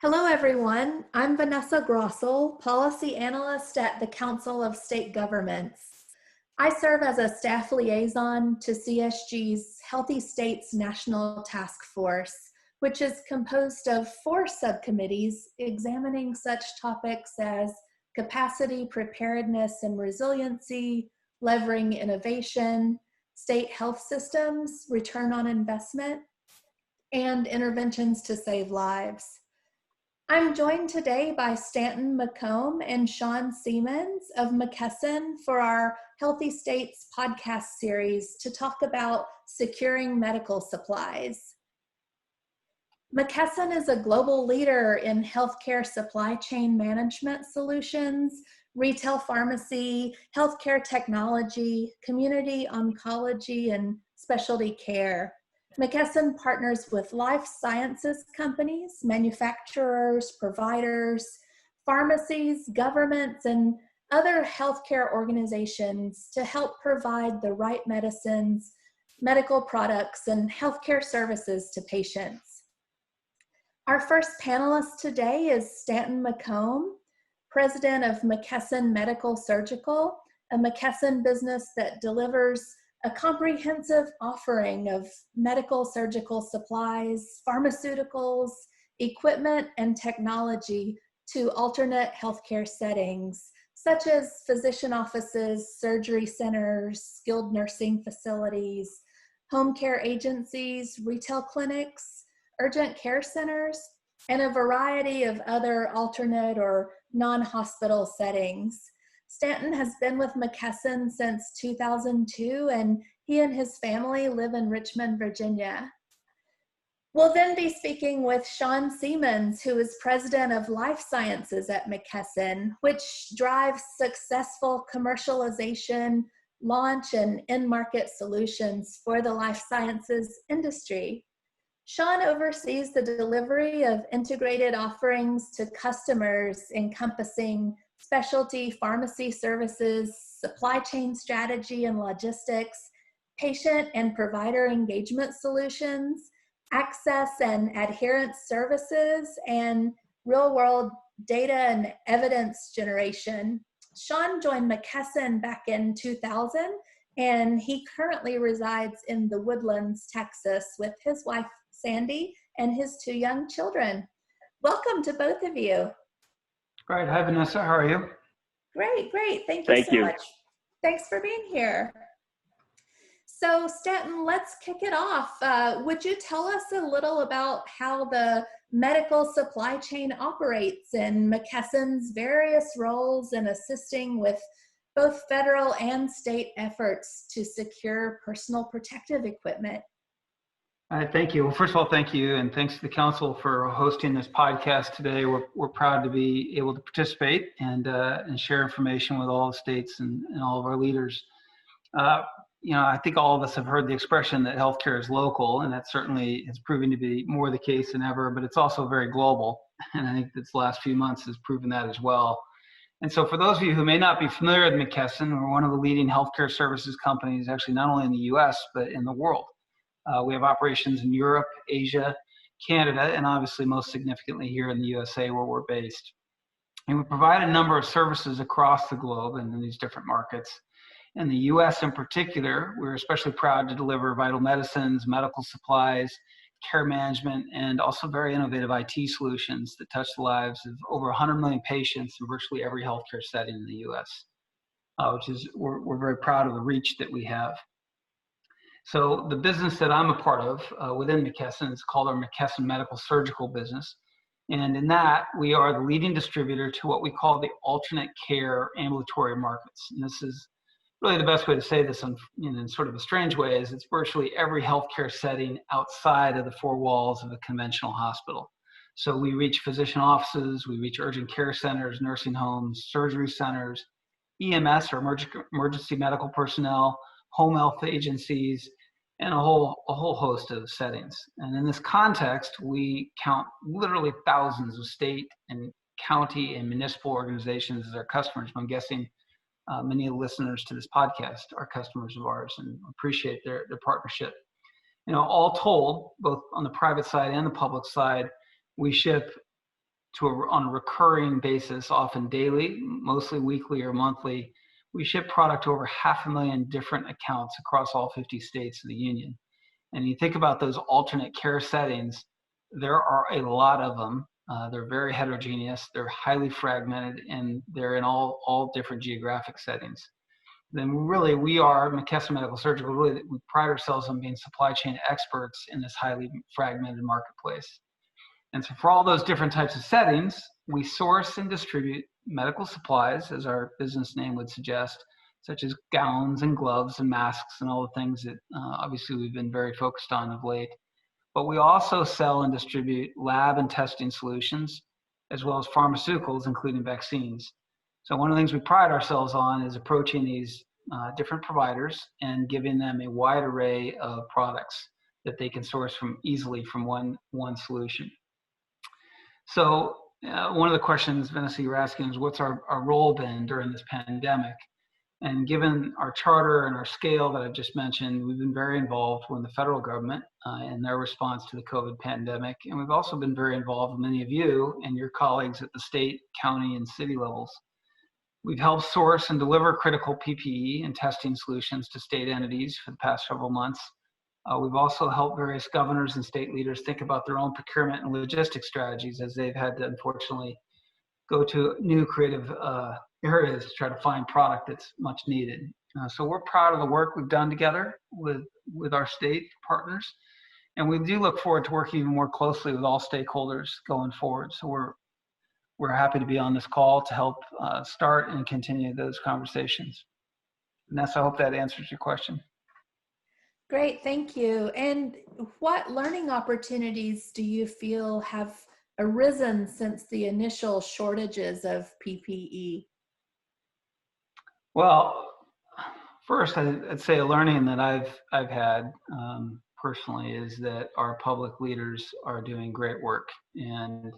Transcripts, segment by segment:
Hello, everyone. I'm Vanessa Grossel, Policy Analyst at the Council of State Governments. I serve as a staff liaison to CSG's Healthy States National Task Force, which is composed of 4 subcommittees examining such topics as capacity, preparedness, and resiliency, levering innovation, state health systems, return on investment, and interventions to save lives. I'm joined today by Stanton McComb and Sean Siemens of McKesson for our Healthy States podcast series to talk about securing medical supplies. McKesson is a global leader in healthcare supply chain management solutions, retail pharmacy, healthcare technology, community oncology, and specialty care. McKesson partners with life sciences companies, manufacturers, providers, pharmacies, governments, and other healthcare organizations to help provide the right medicines, medical products, and healthcare services to patients. Our first panelist today is Stanton McComb, president of McKesson Medical Surgical, a McKesson business that delivers a comprehensive offering of medical surgical supplies, pharmaceuticals, equipment, and technology to alternate healthcare settings, such as physician offices, surgery centers, skilled nursing facilities, home care agencies, retail clinics, urgent care centers, and a variety of other alternate or non-hospital settings. Stanton has been with McKesson since 2002, and he and his family live in Richmond, Virginia. We'll then be speaking with Sean Siemens, who is president of Life Sciences at McKesson, which drives successful commercialization, launch, and in-market solutions for the life sciences industry. Sean oversees the delivery of integrated offerings to customers encompassing specialty pharmacy services, supply chain strategy and logistics, patient and provider engagement solutions, access and adherence services, and real-world data and evidence generation. Sean joined McKesson back in 2000, and he currently resides in the Woodlands, Texas, with his wife, Sandy, and his 2 young children. Welcome to both of you. Great. Hi, Vanessa. How are you? Great. Thank you so much. Thanks for being here. So, Stanton, let's kick it off. Would you tell us a little about how the medical supply chain operates and McKesson's various roles in assisting with both federal and state efforts to secure personal protective equipment? Thank you. Well, first of all, thank you, and thanks to the council for hosting this podcast today. We're proud to be able to participate and share information with all the states and all of our leaders. I think all of us have heard the expression that healthcare is local, and that certainly is proving to be more the case than ever, but it's also very global, and I think this last few months has proven that as well. And so for those of you who may not be familiar with McKesson, we're one of the leading healthcare services companies, actually not only in the US, but in the world. We have operations in Europe, Asia, Canada, and obviously most significantly here in the USA where we're based. And we provide a number of services across the globe and in these different markets. In the US in particular, we're especially proud to deliver vital medicines, medical supplies, care management, and also very innovative IT solutions that touch the lives of over 100 million patients in virtually every healthcare setting in the US, we're very proud of the reach that we have. So the business that I'm a part of within McKesson is called our McKesson Medical Surgical business. And in that, we are the leading distributor to what we call the alternate care ambulatory markets. And this is really the best way to say this in sort of a strange way is it's virtually every healthcare setting outside of the 4 walls of a conventional hospital. So we reach physician offices, we reach urgent care centers, nursing homes, surgery centers, EMS or emergency medical personnel, home health agencies, and a whole host of settings. And in this context, we count literally thousands of state and county and municipal organizations as our customers. I'm guessing many of the listeners to this podcast are customers of ours and appreciate their partnership. All told, both on the private side and the public side, we ship on a recurring basis, often daily, mostly weekly or monthly. We ship product to over 500,000 different accounts across all 50 states of the union. And you think about those alternate care settings, there are a lot of them. They're very heterogeneous, they're highly fragmented, and they're in all different geographic settings. Then really, we are, McKesson Medical Surgical, really, we pride ourselves on being supply chain experts in this highly fragmented marketplace. And so for all those different types of settings, we source and distribute medical supplies, as our business name would suggest, such as gowns and gloves and masks and all the things that obviously we've been very focused on of late. But we also sell and distribute lab and testing solutions, as well as pharmaceuticals, including vaccines. So one of the things we pride ourselves on is approaching these different providers and giving them a wide array of products that they can source from easily from one solution. So one of the questions, Vanessa, you were asking is what's our role been during this pandemic? And given our charter and our scale that I've just mentioned, we've been very involved with the federal government in their response to the COVID pandemic. And we've also been very involved with many of you and your colleagues at the state, county, and city levels. We've helped source and deliver critical PPE and testing solutions to state entities for the past several months. We've also helped various governors and state leaders think about their own procurement and logistics strategies as they've had to, unfortunately, go to new creative areas to try to find product that's much needed. So we're proud of the work we've done together with our state partners. And we do look forward to working even more closely with all stakeholders going forward. So we're happy to be on this call to help start and continue those conversations. Vanessa, I hope that answers your question. Great, thank you. And what learning opportunities do you feel have arisen since the initial shortages of PPE? Well, first, I'd say a learning that I've had personally is that our public leaders are doing great work, and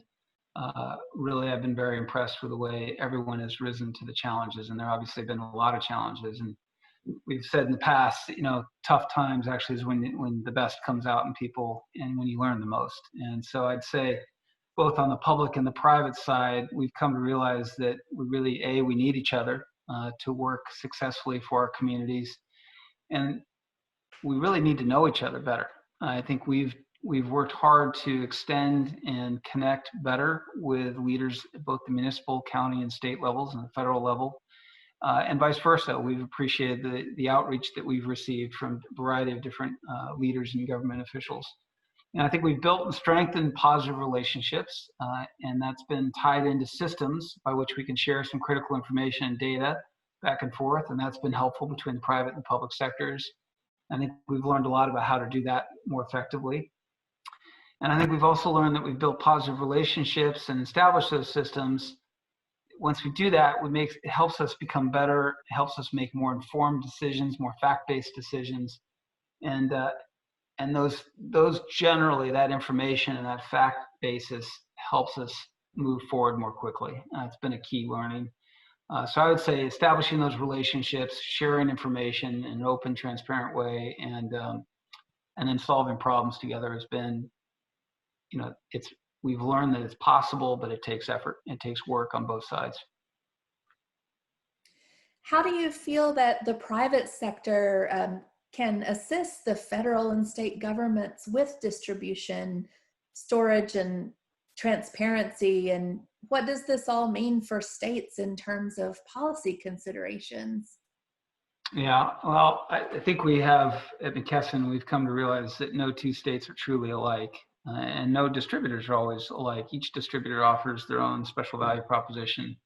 really I've been very impressed with the way everyone has risen to the challenges, and there obviously have been a lot of challenges. And we've said in the past, tough times actually is when the best comes out in people and when you learn the most. And so I'd say both on the public and the private side, we've come to realize that we need each other to work successfully for our communities. And we really need to know each other better. I think we've worked hard to extend and connect better with leaders at both the municipal, county, and state levels and the federal level. And vice versa. We've appreciated the outreach that we've received from a variety of different leaders and government officials. And I think we've built and strengthened positive relationships, and that's been tied into systems by which we can share some critical information and data back and forth, and that's been helpful between the private and public sectors. I think we've learned a lot about how to do that more effectively. And I think we've also learned that we've built positive relationships and established those systems. Once we do that, it helps us become better, it helps us make more informed decisions, more fact-based decisions. And those generally, that information and that fact basis helps us move forward more quickly. It's been a key learning. So I would say establishing those relationships, sharing information in an open, transparent way, and then solving problems together has been, we've learned that it's possible, but it takes effort. It takes work on both sides. How do you feel that the private sector can assist the federal and state governments with distribution, storage, and transparency? And what does this all mean for states in terms of policy considerations? Yeah, well, I think we have at McKesson, we've come to realize that no two states are truly alike, and no distributors are always alike. Each distributor offers their own special value proposition.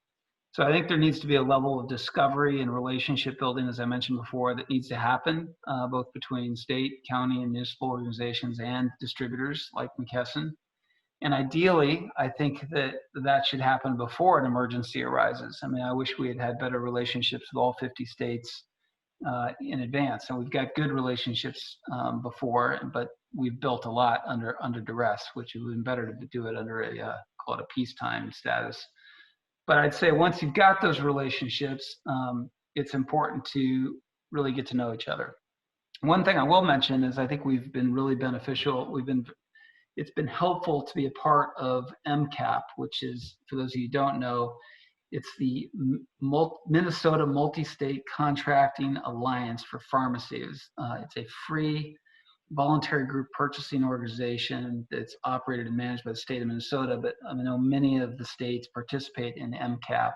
So I think there needs to be a level of discovery and relationship building, as I mentioned before, that needs to happen both between state, county, and municipal organizations and distributors like McKesson. And ideally, I think that should happen before an emergency arises. I mean, I wish we had had better relationships with all 50 states in advance. And we've got good relationships before, but we've built a lot under duress, which would have been better to do it under call it a peacetime status. But I'd say once you've got those relationships, it's important to really get to know each other. One thing I will mention is I think we've been really beneficial. We've been it's been helpful to be a part of MCAP, which is, for those of you who don't know, it's the Minnesota Multi-State Contracting Alliance for Pharmacy. It's a free voluntary group purchasing organization that's operated and managed by the state of Minnesota, but I know many of the states participate in MCAP.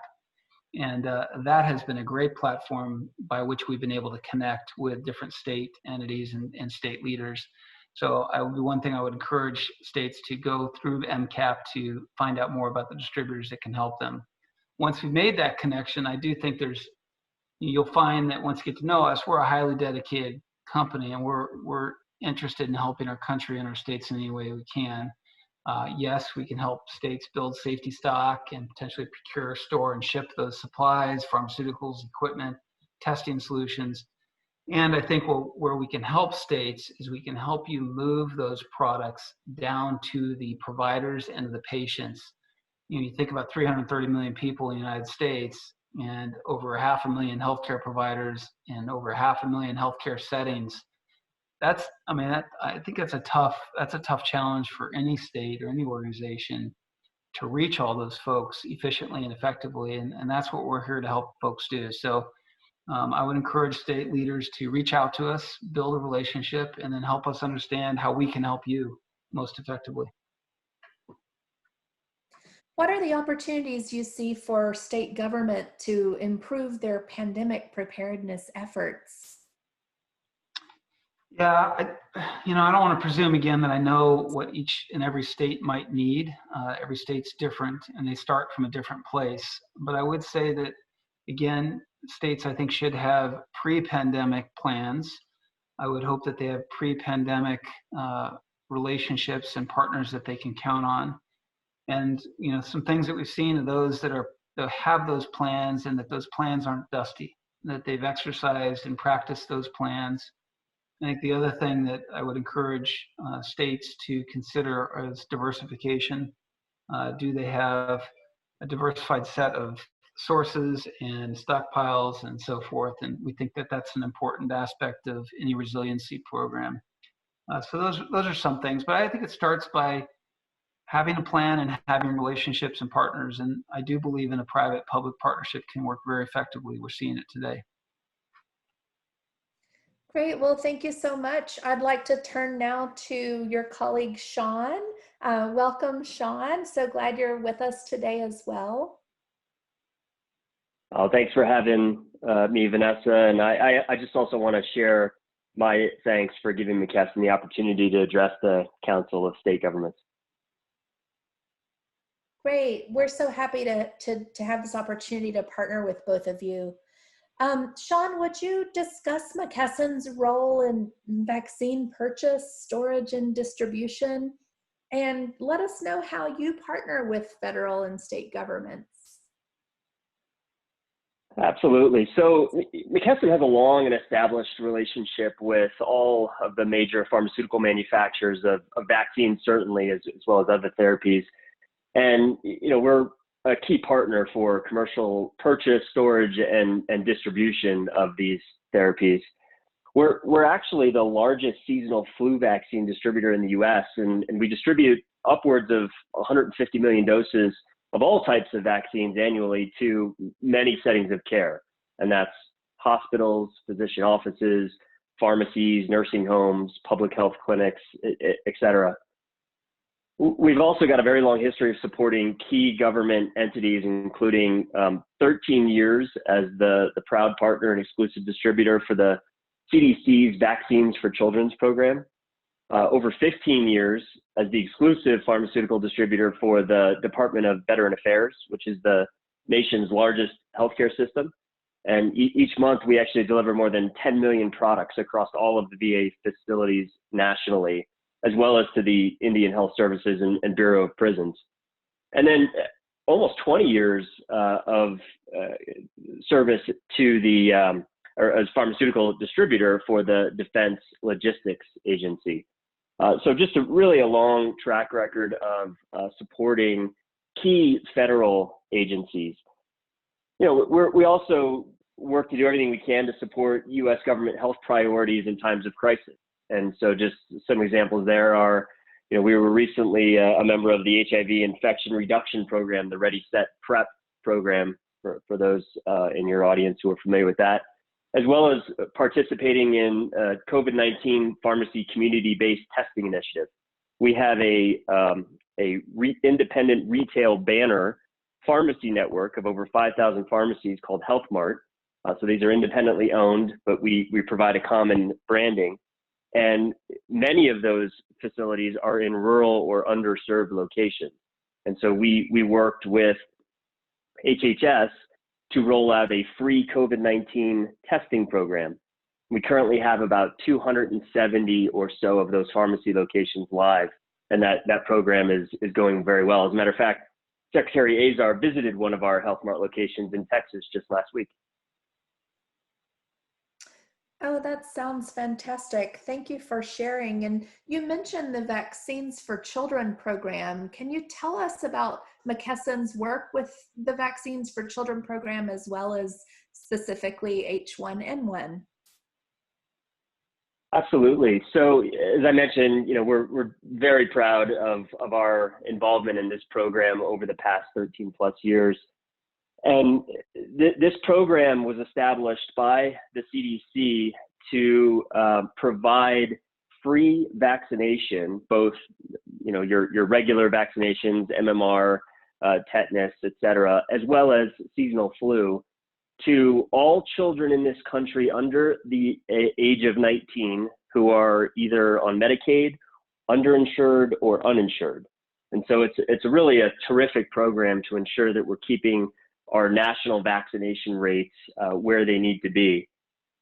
And that has been a great platform by which we've been able to connect with different state entities and state leaders. So one thing I would encourage states to go through MCAP to find out more about the distributors that can help them. Once we've made that connection, I do think you'll find that once you get to know us, we're a highly dedicated company, and we're interested in helping our country and our states in any way we can. Yes, we can help states build safety stock and potentially procure, store, and ship those supplies, pharmaceuticals, equipment, testing solutions. And I think where we can help states is we can help you move those products down to the providers and the patients. You think about 330 million people in the United States and over 500,000 healthcare providers and over 500,000 healthcare settings. I think that's a tough challenge for any state or any organization to reach all those folks efficiently and effectively. And that's what we're here to help folks do. So I would encourage state leaders to reach out to us, build a relationship, and then help us understand how we can help you most effectively. What are the opportunities you see for state government to improve their pandemic preparedness efforts? Yeah, I don't want to presume again that I know what each and every state might need. Every state's different and they start from a different place. But I would say that, again, states I think should have pre-pandemic plans. I would hope that they have pre-pandemic relationships and partners that they can count on. And some things that we've seen are those that have those plans and that those plans aren't dusty, that they've exercised and practiced those plans. I think the other thing that I would encourage states to consider is diversification. Do they have a diversified set of sources and stockpiles and so forth? And we think that that's an important aspect of any resiliency program. So those are some things, but I think it starts by having a plan and having relationships and partners. And I do believe in a private-public partnership can work very effectively. We're seeing it today. Great. Well, thank you so much. I'd like to turn now to your colleague, Sean. Welcome, Sean. So glad you're with us today as well. Oh, thanks for having me, Vanessa. And I just also want to share my thanks for giving McKesson the opportunity to address the Council of State Governments. Great. We're so happy to have this opportunity to partner with both of you. Sean, would you discuss McKesson's role in vaccine purchase, storage, and distribution? And let us know how you partner with federal and state governments. Absolutely. So McKesson has a long and established relationship with all of the major pharmaceutical manufacturers of vaccines, certainly, as well as other therapies. And, we're a key partner for commercial purchase, storage, and distribution of these therapies. We're actually the largest seasonal flu vaccine distributor in the U.S., and we distribute upwards of 150 million doses of all types of vaccines annually to many settings of care. And that's hospitals, physician offices, pharmacies, nursing homes, public health clinics, et cetera. We've also got a very long history of supporting key government entities, including 13 years as the proud partner and exclusive distributor for the CDC's Vaccines for Children's program, over 15 years as the exclusive pharmaceutical distributor for the Department of Veteran Affairs, which is the nation's largest healthcare system. And each month we actually deliver more than 10 million products across all of the VA facilities nationally, as well as to the Indian Health Services and Bureau of Prisons. And then almost 20 years of service to the, or as pharmaceutical distributor for the Defense Logistics Agency. So just really a long track record of supporting key federal agencies. We also work to do everything we can to support U.S. government health priorities in times of crisis. And so just some examples there are, We were recently a member of the HIV infection reduction program, the Ready, Set, Prep program, for those in your audience who are familiar with that, as well as participating in COVID-19 pharmacy community-based testing initiative. We have a independent retail banner pharmacy network of over 5,000 pharmacies called Health Mart. So these are independently owned, but we provide a common branding. And many of those facilities are in rural or underserved locations. And so we worked with HHS to roll out a free COVID-19 testing program. We currently have about 270 or so of those pharmacy locations live, and that program is going very well. As a matter of fact, Secretary Azar visited one of our Health Mart locations in Texas just last week. Oh, that sounds fantastic. Thank you for sharing. And you mentioned the Vaccines for Children program. Can you tell us about McKesson's work with the Vaccines for Children program, as well as specifically H1N1? Absolutely. So as I mentioned, we're very proud of our involvement in this program over the past 13 plus years. And this program was established by the CDC to provide free vaccination, both your regular vaccinations, MMR, tetanus, et cetera, as well as seasonal flu, to all children in this country under the age of 19 who are either on Medicaid, underinsured, or uninsured. And so it's really a terrific program to ensure that we're keeping our national vaccination rates where they need to be.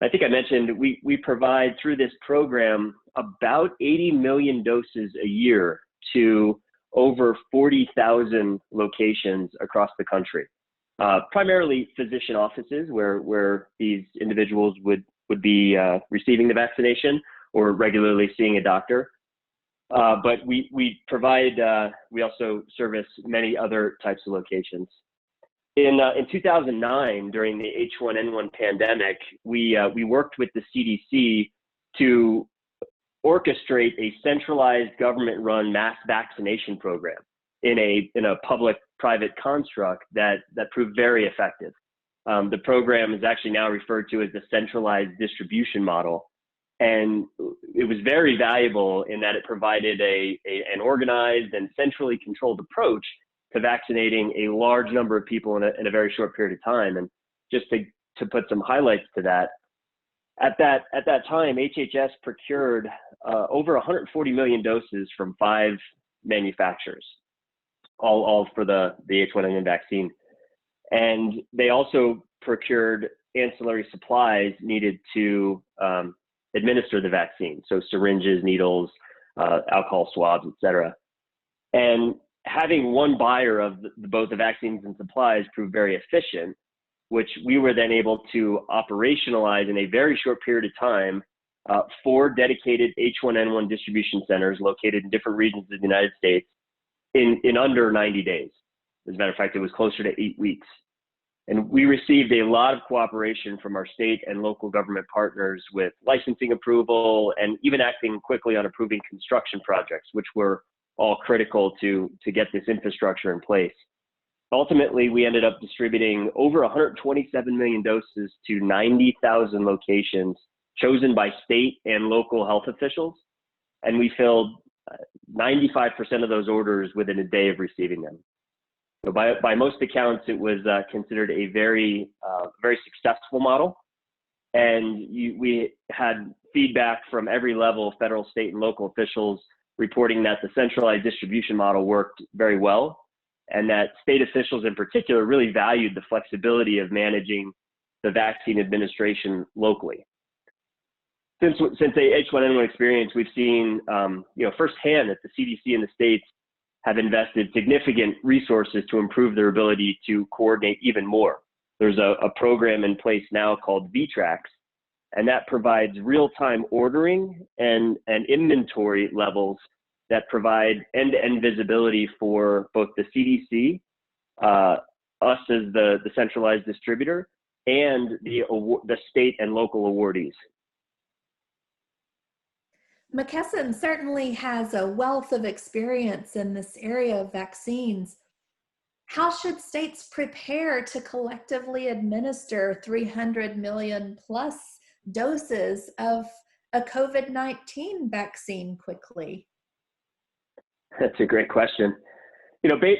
I think I mentioned we provide through this program about 80 million doses a year to over 40,000 locations across the country. Primarily physician offices where these individuals would be receiving the vaccination or regularly seeing a doctor. But we provide, we also service many other types of locations. In 2009, during the H1N1 pandemic, we worked with the CDC to orchestrate a centralized government-run mass vaccination program in a public-private construct that proved very effective. The program is actually now referred to as the centralized distribution model, and it was very valuable in that it provided an organized and centrally controlled approach to vaccinating a large number of people in a very short period of time. And just to put some highlights to that, at that time, HHS procured over 140 million doses from 5 manufacturers, all for the H1N1 vaccine. And they also procured ancillary supplies needed to administer the vaccine, so syringes, needles, alcohol swabs, et cetera. And having one buyer of both the vaccines and supplies proved very efficient, which we were then able to operationalize in a very short period of time 4 dedicated H1N1 distribution centers located in different regions of the United States in under 90 days. As a matter of fact, it was closer to 8 weeks. And we received a lot of cooperation from our state and local government partners with licensing approval and even acting quickly on approving construction projects, which were all critical to get this infrastructure in place. Ultimately, we ended up distributing over 127 million doses to 90,000 locations chosen by state and local health officials. And we filled 95% of those orders within a day of receiving them. So by most accounts, it was considered a very successful model. And we had feedback from every level of federal, state, and local officials reporting that the centralized distribution model worked very well, and that state officials in particular really valued the flexibility of managing the vaccine administration locally. Since the H1N1 experience, we've seen firsthand that the CDC and the states have invested significant resources to improve their ability to coordinate even more. There's a program in place now called VTRAX, and that provides real-time ordering and inventory levels that provide end-to-end visibility for both the CDC, us as the centralized distributor, and the state and local awardees. McKesson certainly has a wealth of experience in this area of vaccines. How should states prepare to collectively administer 300 million plus doses of a COVID-19 vaccine quickly? That's a great question.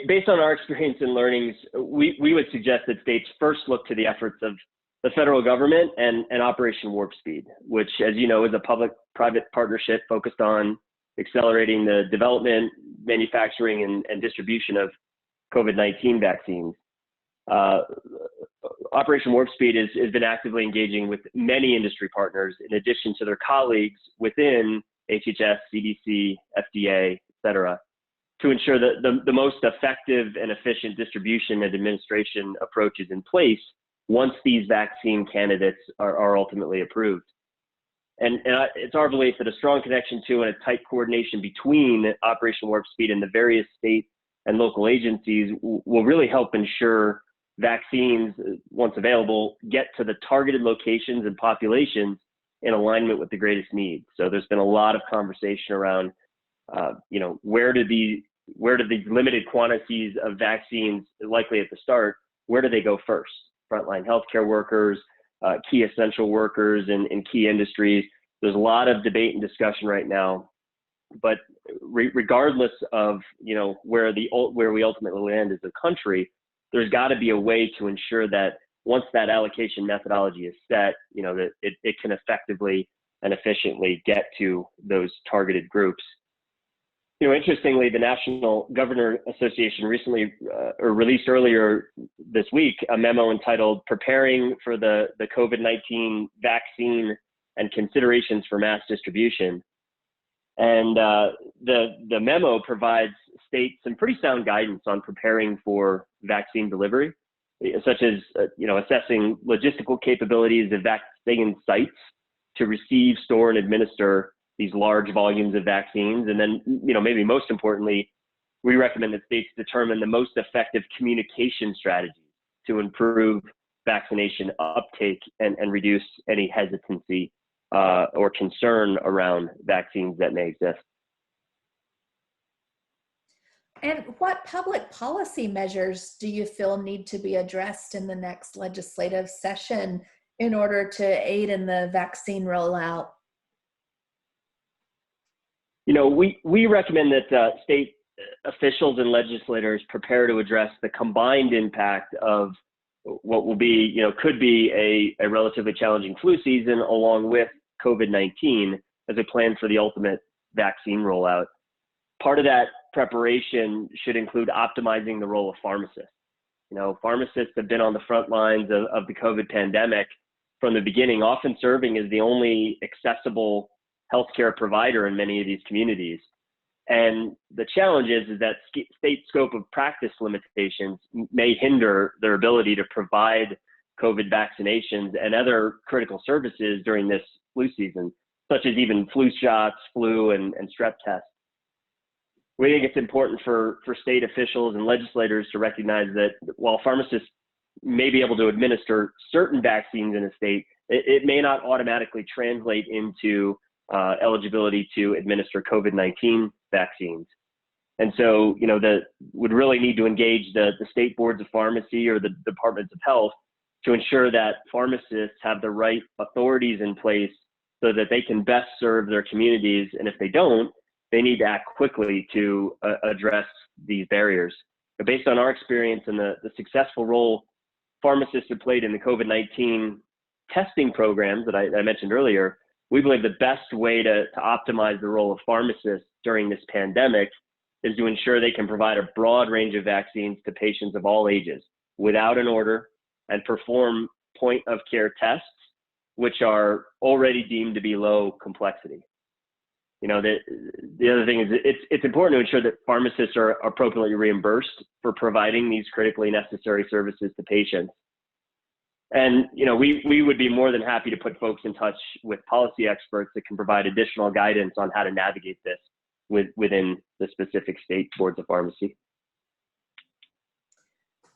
Based on our experience and learnings, we would suggest that states first look to the efforts of the federal government and Operation Warp Speed, which, as you know, is a public-private partnership focused on accelerating the development, manufacturing, and distribution of COVID-19 vaccines. Operation Warp Speed has been actively engaging with many industry partners, in addition to their colleagues within HHS, CDC, FDA, et cetera, to ensure that the most effective and efficient distribution and administration approach is in place once these vaccine candidates are ultimately approved. And it's our belief that a strong connection to and a tight coordination between Operation Warp Speed and the various state and local agencies will really help ensure vaccines, once available, get to the targeted locations and populations in alignment with the greatest needs. So there's been a lot of conversation around, where do these limited quantities of vaccines, likely at the start, where do they go first? Frontline healthcare workers, key essential workers in key industries. There's a lot of debate and discussion right now, but regardless of where we ultimately land as a country, there's got to be a way to ensure that once that allocation methodology is set, that it can effectively and efficiently get to those targeted groups. Interestingly, the National Governor Association recently released earlier this week a memo entitled "Preparing for the COVID-19 Vaccine and Considerations for Mass Distribution." And the memo provides states some pretty sound guidance on preparing for vaccine delivery, such as assessing logistical capabilities of vaccine sites to receive, store, and administer these large volumes of vaccines. And then, maybe most importantly, we recommend that states determine the most effective communication strategies to improve vaccination uptake and reduce any hesitancy or concern around vaccines that may exist. And what public policy measures do you feel need to be addressed in the next legislative session in order to aid in the vaccine rollout? We recommend that state officials and legislators prepare to address the combined impact of what will be, could be a relatively challenging flu season along with COVID-19 as a plan for the ultimate vaccine rollout. Part of that preparation should include optimizing the role of pharmacists. Pharmacists have been on the front lines of the COVID pandemic from the beginning, often serving as the only accessible healthcare provider in many of these communities. And the challenge is that state scope of practice limitations may hinder their ability to provide COVID vaccinations and other critical services during this flu season, such as even flu shots, flu, and strep tests. We think it's important for state officials and legislators to recognize that while pharmacists may be able to administer certain vaccines in a state, it may not automatically translate into eligibility to administer COVID-19 vaccines. And so, would really need to engage the state boards of pharmacy or the departments of health to ensure that pharmacists have the right authorities in place so that they can best serve their communities. And if they don't, they need to act quickly to address these barriers. But based on our experience and the successful role pharmacists have played in the COVID-19 testing programs that I mentioned earlier, we believe the best way to optimize the role of pharmacists during this pandemic is to ensure they can provide a broad range of vaccines to patients of all ages without an order and perform point of care tests, which are already deemed to be low complexity. The other thing is it's important to ensure that pharmacists are appropriately reimbursed for providing these critically necessary services to patients. And, we would be more than happy to put folks in touch with policy experts that can provide additional guidance on how to navigate this within the specific state boards of pharmacy.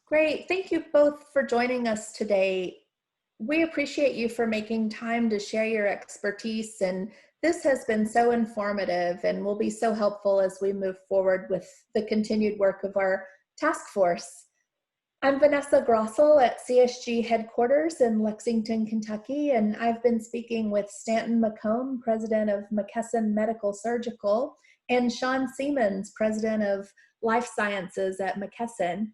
Great. Thank you both for joining us today. We appreciate you for making time to share your expertise and This has been so informative and will be so helpful as we move forward with the continued work of our task force. I'm Vanessa Grossel at CSG headquarters in Lexington, Kentucky, and I've been speaking with Stanton McComb, president of McKesson Medical Surgical, and Sean Siemens, president of Life Sciences at McKesson.